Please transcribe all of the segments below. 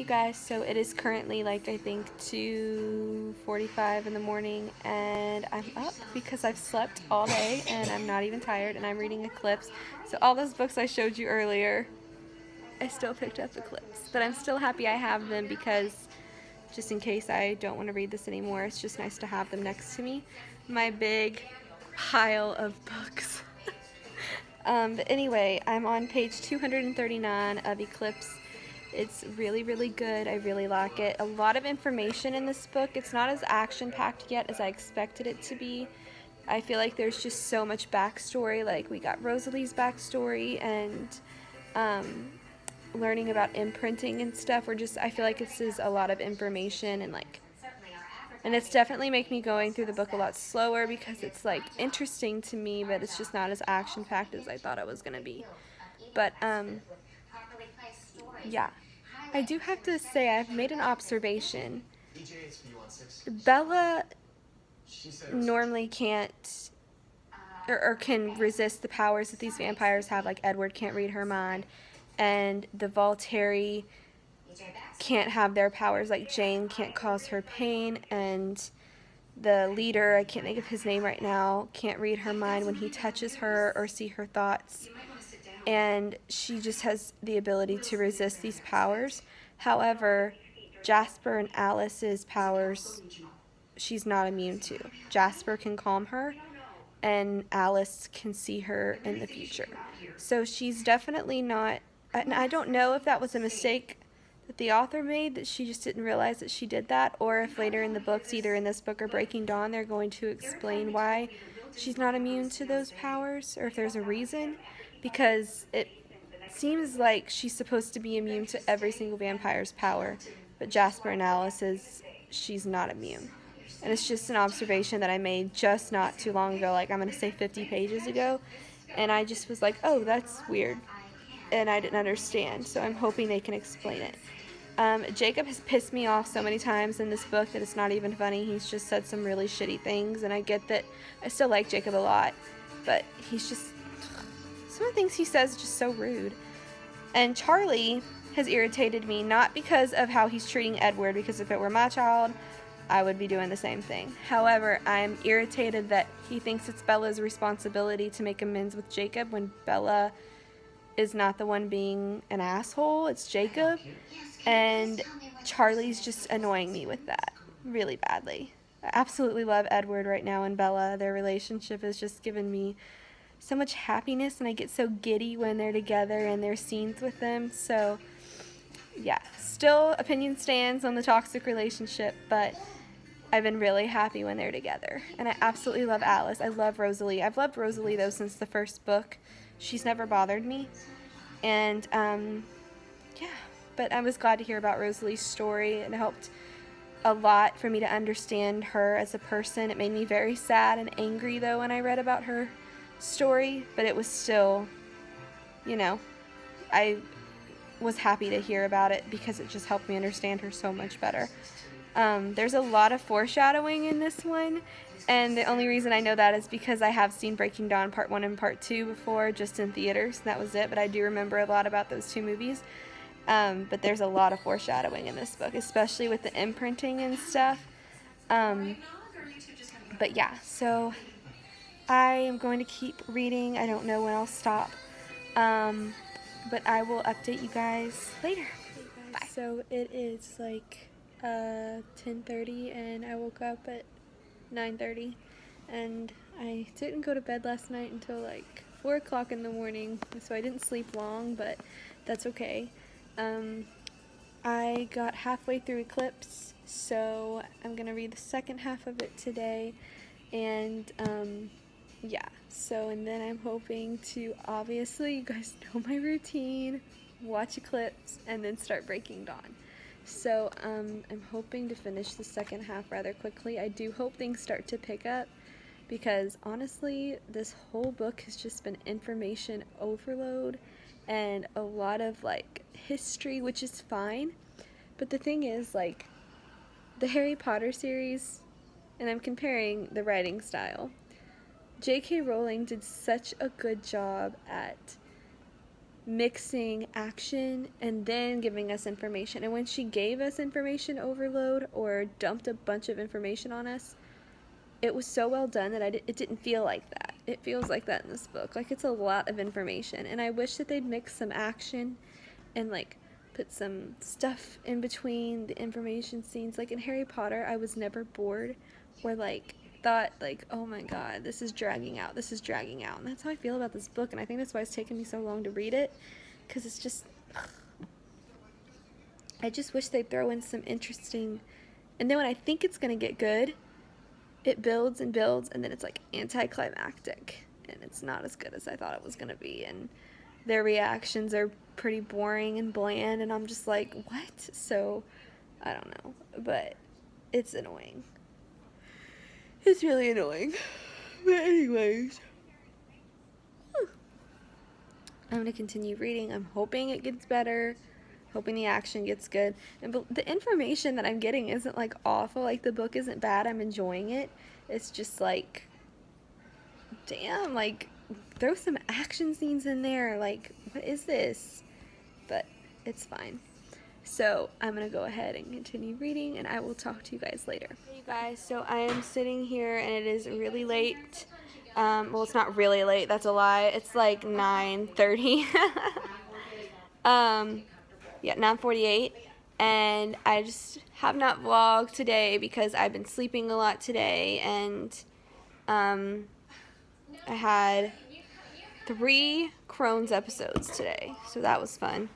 you guys, so it is currently like I think 2:45 in the morning and I'm up because I've slept all day and I'm not even tired and I'm reading Eclipse. So all those books I showed you earlier, I still picked up Eclipse, but I'm still happy I have them because just in case I don't want to read this anymore, it's just nice to have them next to me. My big pile of books. But anyway, I'm on page 239 of Eclipse. It's really, really good. I really like it. A lot of information in this book. It's not as action-packed yet as I expected it to be. I feel like there's just so much backstory. Like, we got Rosalie's backstory and learning about imprinting and stuff. I feel like this is a lot of information and it's definitely making me going through the book a lot slower because it's like interesting to me, but it's just not as action packed as I thought it was gonna be. But yeah, I do have to say I've made an observation. Bella normally can't or can resist the powers that these vampires have. Like Edward can't read her mind, and the Volturi can't have their powers. Like Jane can't cause her pain, and the leader, I can't think of his name right now, can't read her mind when he touches her or see her thoughts. And she just has the ability to resist these powers. However, Jasper and Alice's powers, she's not immune to. Jasper can calm her, and Alice can see her in the future. So she's definitely not. And I don't know if that was a mistake that the author made, that she just didn't realize that she did that, or if later in the books, either in this book or Breaking Dawn, they're going to explain why she's not immune to those powers, or if there's a reason, because it seems like she's supposed to be immune to every single vampire's power, but Jasper and Alice's, she's not immune. And it's just an observation that I made just not too long ago, like I'm going to say 50 pages ago, and I just was like, oh, that's weird, and I didn't understand, so I'm hoping they can explain it. Jacob has pissed me off so many times in this book that it's not even funny. He's just said some really shitty things, and I get that I still like Jacob a lot, but he's just, some of the things he says are just so rude. And Charlie has irritated me, not because of how he's treating Edward, because if it were my child, I would be doing the same thing. However, I'm irritated that he thinks it's Bella's responsibility to make amends with Jacob when Bella is not the one being an asshole, it's Jacob. And Charlie's just annoying me with that really badly. I absolutely love Edward right now and Bella. Their relationship has just given me so much happiness, and I get so giddy when they're together and there's scenes with them. So yeah, still opinion stands on the toxic relationship, but I've been really happy when they're together. And I absolutely love Alice. I love Rosalie. I've loved Rosalie though since the first book. She's never bothered me. And yeah, but I was glad to hear about Rosalie's story. It helped a lot for me to understand her as a person. It made me very sad and angry though when I read about her story, but it was still, you know, I was happy to hear about it because it just helped me understand her so much better. There's a lot of foreshadowing in this one, and the only reason I know that is because I have seen Breaking Dawn Part 1 and Part 2 before, just in theaters, and that was it, but I do remember a lot about those two movies. But there's a lot of foreshadowing in this book, especially with the imprinting and stuff. But yeah, so I am going to keep reading. I don't know when I'll stop. But I will update you guys later. Bye. So it is like 10:30 and I woke up at 9:30 and I didn't go to bed last night until like 4 o'clock in the morning, so I didn't sleep long, but that's okay. I got halfway through Eclipse, so I'm gonna read the second half of it today, and yeah, so and then I'm hoping to, obviously you guys know my routine, watch Eclipse and then start Breaking Dawn. So I'm hoping to finish the second half rather quickly. I do hope things start to pick up, because honestly this whole book has just been information overload and a lot of like history, which is fine, but the thing is, like, the Harry Potter series, and I'm comparing the writing style, J.K. Rowling did such a good job at mixing action and then giving us information. And when she gave us information overload or dumped a bunch of information on us, it was so well done that it didn't feel like that. It feels like that in this book. Like, it's a lot of information. And I wish that they'd mix some action and, like, put some stuff in between the information scenes. Like, in Harry Potter, I was never bored or, like, thought, like, oh my god, this is dragging out. And that's how I feel about this book. And I think that's why it's taken me so long to read it. Because it's just... I just wish they'd throw in some interesting... And then when I think it's going to get good... it builds and builds, and then it's like anticlimactic, and it's not as good as I thought it was gonna be, and their reactions are pretty boring and bland, and I'm just like, what? So, I don't know, but it's annoying. It's really annoying. But anyways, I'm gonna continue reading. I'm hoping it gets better. Hoping the action gets good. And the information that I'm getting isn't, like, awful. Like, the book isn't bad. I'm enjoying it. It's just, like, damn, like, throw some action scenes in there. Like, what is this? But it's fine. So, I'm going to go ahead and continue reading, and I will talk to you guys later. Hey, you guys, so I am sitting here, and it is really late. Well, it's not really late. That's a lie. It's, like, 9:30. Yeah, 9:48, and I just have not vlogged today because I've been sleeping a lot today, and I had 3 Crohn's episodes today, so that was fun.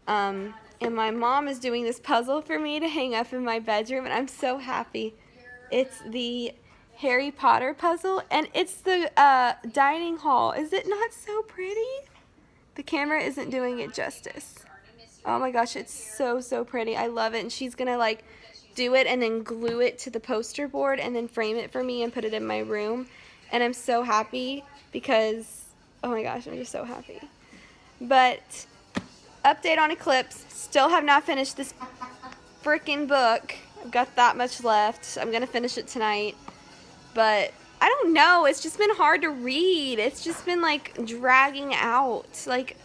And my mom is doing this puzzle for me to hang up in my bedroom, and I'm so happy. It's the Harry Potter puzzle, and it's the dining hall. Is it not so pretty? The camera isn't doing it justice. Oh my gosh, it's so, so pretty. I love it. And she's going to, like, do it and then glue it to the poster board and then frame it for me and put it in my room. And I'm so happy because, oh my gosh, I'm just so happy. But, update on Eclipse. Still have not finished this freaking book. I've got that much left. I'm going to finish it tonight. But, I don't know. It's just been hard to read. It's just been, like, dragging out. Like...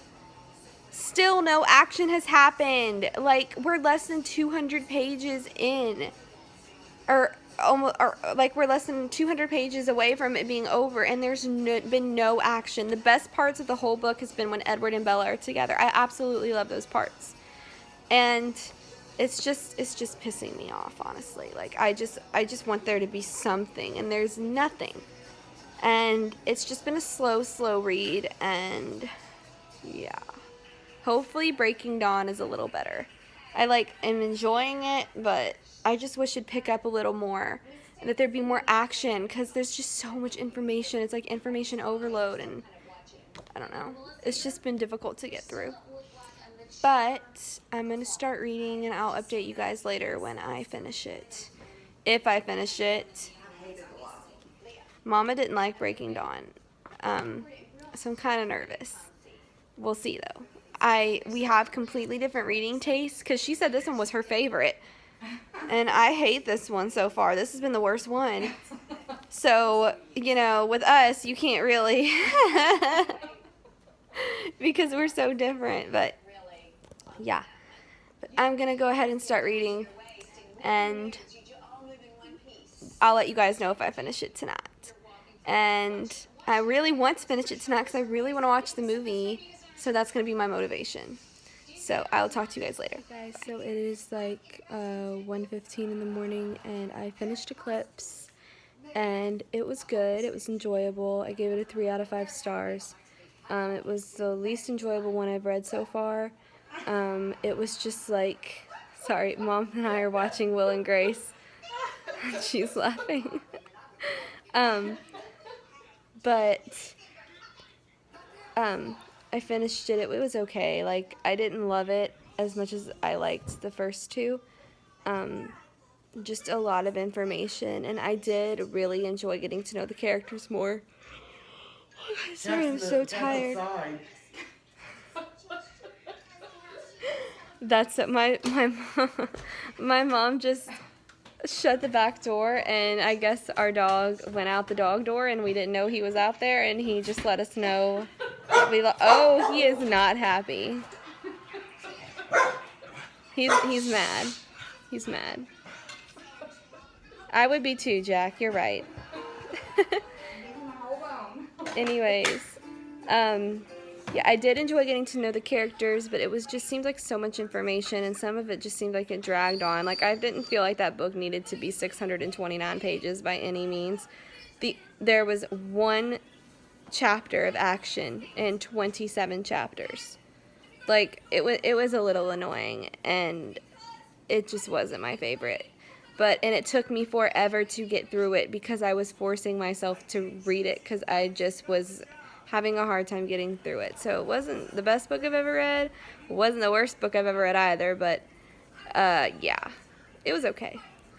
Still no action has happened. Like, we're less than 200 pages in. Or like, we're less than 200 pages away from it being over, and there's been no action. The best parts of the whole book has been when Edward and Bella are together. I absolutely love those parts. And it's just pissing me off, honestly. Like, I just want there to be something, and there's nothing. And it's just been a slow read, and yeah. Hopefully Breaking Dawn is a little better. I am enjoying it, but I just wish it'd pick up a little more and that there'd be more action because there's just so much information. It's like information overload, and I don't know. It's just been difficult to get through. But I'm going to start reading, and I'll update you guys later when I finish it. If I finish it. Mama didn't like Breaking Dawn, so I'm kind of nervous. We'll see, though. We have completely different reading tastes because she said this one was her favorite. And I hate this one so far. This has been the worst one. So, you know, with us, you can't really because we're so different. But, yeah. But I'm going to go ahead and start reading. And I'll let you guys know if I finish it tonight. And I really want to finish it tonight because I really want to watch the movie. So that's going to be my motivation. So I'll talk to you guys later. Guys, so it is like 1:15 in the morning, and I finished Eclipse, and it was good. It was enjoyable. I gave it a 3 out of 5 stars. It was the least enjoyable one I've read so far. It was just like, sorry, Mom and I are watching Will and Grace. She's laughing. I finished it. It was okay. Like, I didn't love it as much as I liked the first 2. Just a lot of information, and I did really enjoy getting to know the characters more. Sorry, I'm so tired. That's it. My mom just shut the back door, and I guess our dog went out the dog door, and we didn't know he was out there, and he just let us know Oh, he is not happy. He's mad. He's mad. I would be too, Jack. You're right. Anyways, yeah, I did enjoy getting to know the characters, but it was just seemed like so much information, and some of it just seemed like it dragged on. Like, I didn't feel like that book needed to be 629 pages by any means. There was one chapter of action in 27 chapters. Like, it was a little annoying, and it just wasn't my favorite. And it took me forever to get through it because I was forcing myself to read it because I just was having a hard time getting through it. So it wasn't the best book I've ever read. It wasn't the worst book I've ever read either, but yeah, it was okay.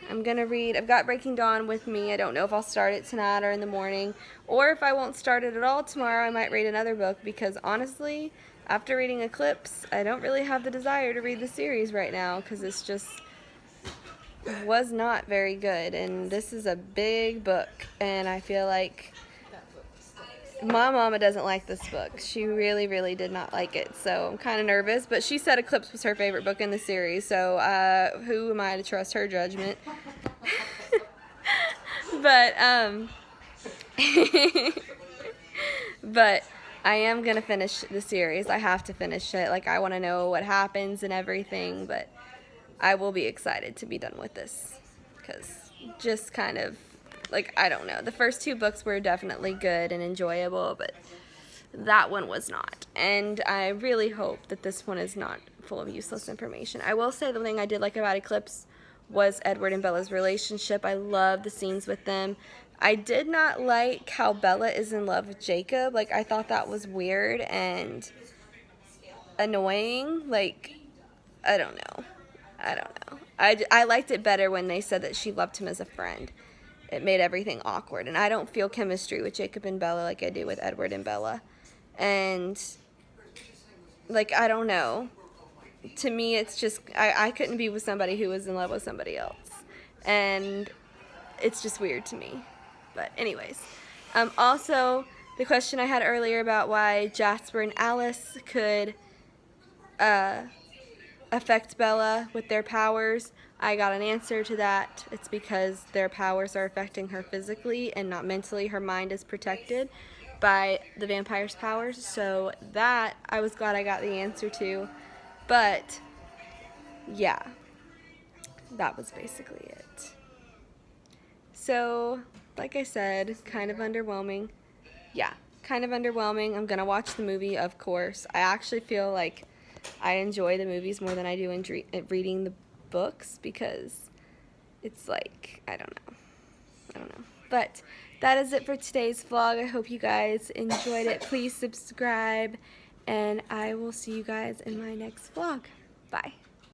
I'm going to read, I've got Breaking Dawn with me. I don't know if I'll start it tonight or in the morning, or if I won't start it at all tomorrow, I might read another book because honestly, after reading Eclipse, I don't really have the desire to read the series right now because it's just was not very good, and this is a big book, and I feel like my mama doesn't like this book. She really, really did not like it, so I'm kind of nervous, but she said Eclipse was her favorite book in the series, so who am I to trust her judgment? But, but I am going to finish the series. I have to finish it. Like, I want to know what happens and everything, but I will be excited to be done with this because just kind of, like, I don't know. The first two books were definitely good and enjoyable, but that one was not. And I really hope that this one is not full of useless information. I will say the thing I did like about Eclipse was Edward and Bella's relationship. I love the scenes with them. I did not like how Bella is in love with Jacob. Like, I thought that was weird and annoying. Like, I don't know. I liked it better when they said that she loved him as a friend. It made everything awkward. And I don't feel chemistry with Jacob and Bella like I do with Edward and Bella. And, like, I don't know. To me, it's just, I couldn't be with somebody who was in love with somebody else. And it's just weird to me. But anyways. Also, the question I had earlier about why Jasper and Alice could affect Bella with their powers, I got an answer to that. It's because their powers are affecting her physically and not mentally. Her mind is protected by the vampire's powers, so that I was glad I got the answer to. But yeah, that was basically it. So, like I said, kind of underwhelming. Yeah, kind of underwhelming. I'm gonna watch the movie, of course. I actually feel like I enjoy the movies more than I do in reading the books because it's like, I don't know. But that is it for today's vlog. I hope you guys enjoyed it. Please subscribe, and I will see you guys in my next vlog. Bye.